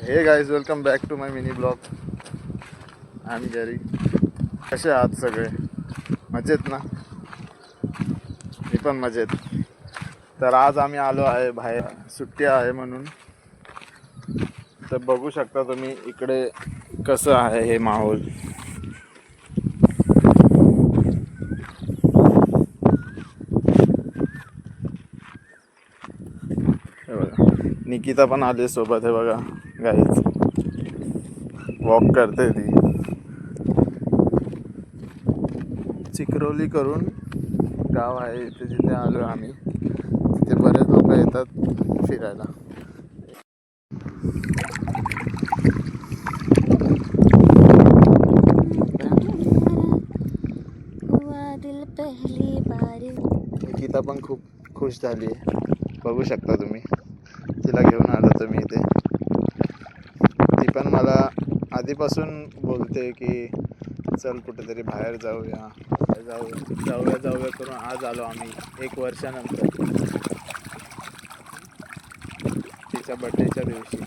हे guys, welcome back to my mini blog. आम्ही घरी. कसे आहात सगळे? मजेत ना? मी पण मजेत. तर आज आम्ही आलो आहे बाहेर, सुट्टी आहे म्हणून. तर बघू शकता तुम्ही इकडे कसं आहे हे माहोल. हे बघा, निकिता पण आली सोबत. हे बघा गाईज, वॉक करते ती. चिक्रोली करून गाव आहे इथे, जिथे आलो आम्ही. तिथे बरेच लोक येतात फिरायला. निकिता पण खूप खुश झाली आहे, बघू शकता तुम्ही. तिला घेऊन आलो तुम्ही इथे. ती पण मला आधीपासून बोलते की चल कुठेतरी बाहेर जाऊया जाऊया करून आज आलो आम्ही 1 वर्षानंतर, तिच्या बड्डेच्या दिवशी.